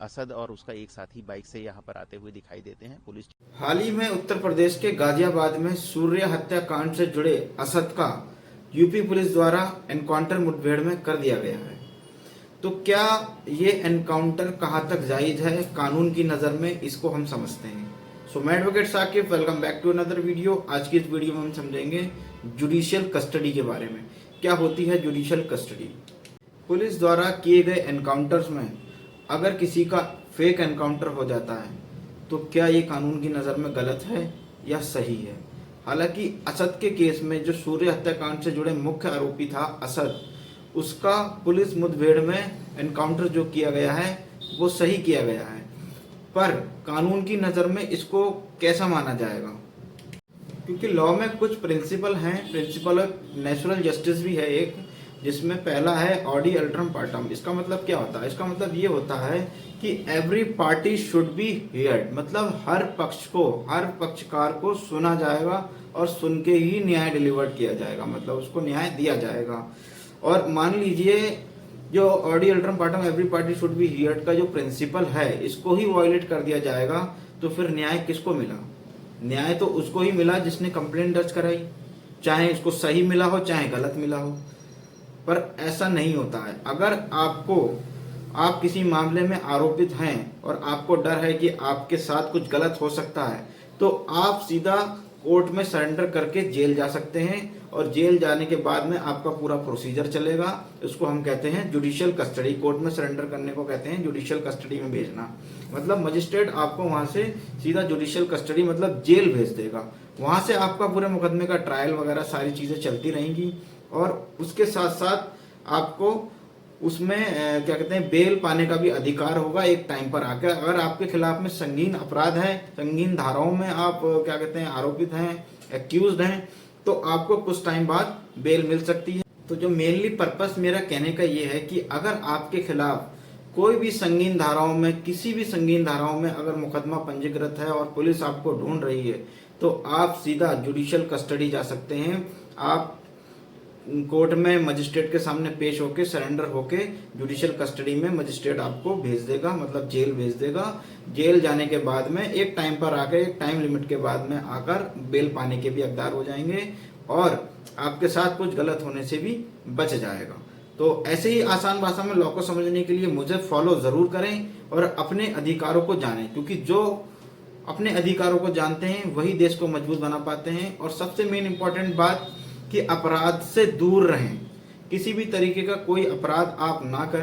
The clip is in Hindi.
असद और उसका एक साथी बाइक से यहाँ पर आते हुए दिखाई देते हैं। पुलिस हाल ही में उत्तर प्रदेश के गाजियाबाद में सूर्य हत्याकांड से जुड़े असद का यूपी पुलिस द्वारा एनकाउंटर मुठभेड़ में कर दिया गया है। तो क्या ये एनकाउंटर कहां तक जायज है कानून की नजर में, इसको हम समझते हैं। मैं advocate Saqib, welcome back to another video. आज की इस वीडियो में हम समझेंगे जुडिशियल कस्टडी के बारे में। क्या होती है जुडिशियल कस्टडी? पुलिस द्वारा किए गए एनकाउंटर्स में अगर किसी का फेक एनकाउंटर हो जाता है तो क्या ये कानून की नज़र में गलत है या सही है? हालांकि असद के केस में जो सूर्य हत्याकांड से जुड़े मुख्य आरोपी था असद, उसका पुलिस मुठभेड़ में एनकाउंटर जो किया गया है वो सही किया गया है, पर कानून की नज़र में इसको कैसा माना जाएगा? क्योंकि लॉ में कुछ प्रिंसिपल हैं, प्रिंसिपल ऑफ नेचुरल जस्टिस भी है एक, जिसमें पहला है ऑडी अल्ट्रम पार्टम। इसका मतलब क्या होता है? इसका मतलब ये होता है कि every party should be heard, मतलब हर पक्ष को, हर पक्षकार को सुना जाएगा और सुन के ही न्याय डिलीवर्ड किया जाएगा, मतलब उसको न्याय दिया जाएगा। और मान लीजिए जो ऑडी अल्ट्रम पार्टम every party should be heard का जो प्रिंसिपल है, इसको ही वायलेट कर दिया जाएगा तो फिर न्याय किसको मिला? न्याय तो उसको ही मिला जिसने कंप्लेंट दर्ज कराई, चाहे इसको सही मिला हो चाहे गलत मिला हो। पर ऐसा नहीं होता है। अगर आप किसी मामले में आरोपित हैं और आपको डर है कि आपके साथ कुछ गलत हो सकता है, तो आप सीधा कोर्ट में सरेंडर करके जेल जा सकते हैं और जेल जाने के बाद में आपका पूरा प्रोसीजर चलेगा। इसको हम कहते हैं जुडिशियल कस्टडी। कोर्ट में सरेंडर करने को कहते हैं जुडिशियल कस्टडी में भेजना। मतलब मजिस्ट्रेट आपको वहां से सीधा जुडिशियल कस्टडी मतलब जेल भेज देगा। वहां से आपका पूरे मुकदमे का ट्रायल वगैरह सारी चीजें चलती रहेंगी और उसके साथ साथ आपको उसमें क्या कहते हैं बेल पाने का भी अधिकार होगा एक टाइम पर आकर। अगर आपके खिलाफ में संगीन अपराध है, संगीन धाराओं में आप क्या कहते हैं आरोपित हैं, एक्यूज्ड हैं, तो आपको कुछ टाइम बाद बेल मिल सकती है। तो जो मेनली पर्पस मेरा कहने का ये है कि अगर आपके खिलाफ कोई भी संगीन धाराओं में, किसी भी संगीन धाराओं में अगर मुकदमा पंजीकृत है और पुलिस आपको ढूंढ रही है, तो आप सीधा जुडिशियल कस्टडी जा सकते हैं। आप कोर्ट में मजिस्ट्रेट के सामने पेश होके सरेंडर होके जुडिशियल कस्टडी में मजिस्ट्रेट आपको भेज देगा, मतलब जेल भेज देगा। जेल जाने के बाद में एक टाइम पर आकर, एक टाइम लिमिट के बाद में आकर बेल पाने के भी हकदार हो जाएंगे और आपके साथ कुछ गलत होने से भी बच जाएगा। तो ऐसे ही आसान भाषा में लॉ को समझने के लिए मुझे फॉलो जरूर करें और अपने अधिकारों को जानें, क्योंकि जो अपने अधिकारों को जानते हैं वही देश को मजबूत बना पाते हैं। और सबसे मेन इंपॉर्टेंट बात कि अपराध से दूर रहें, किसी भी तरीके का कोई अपराध आप ना करें।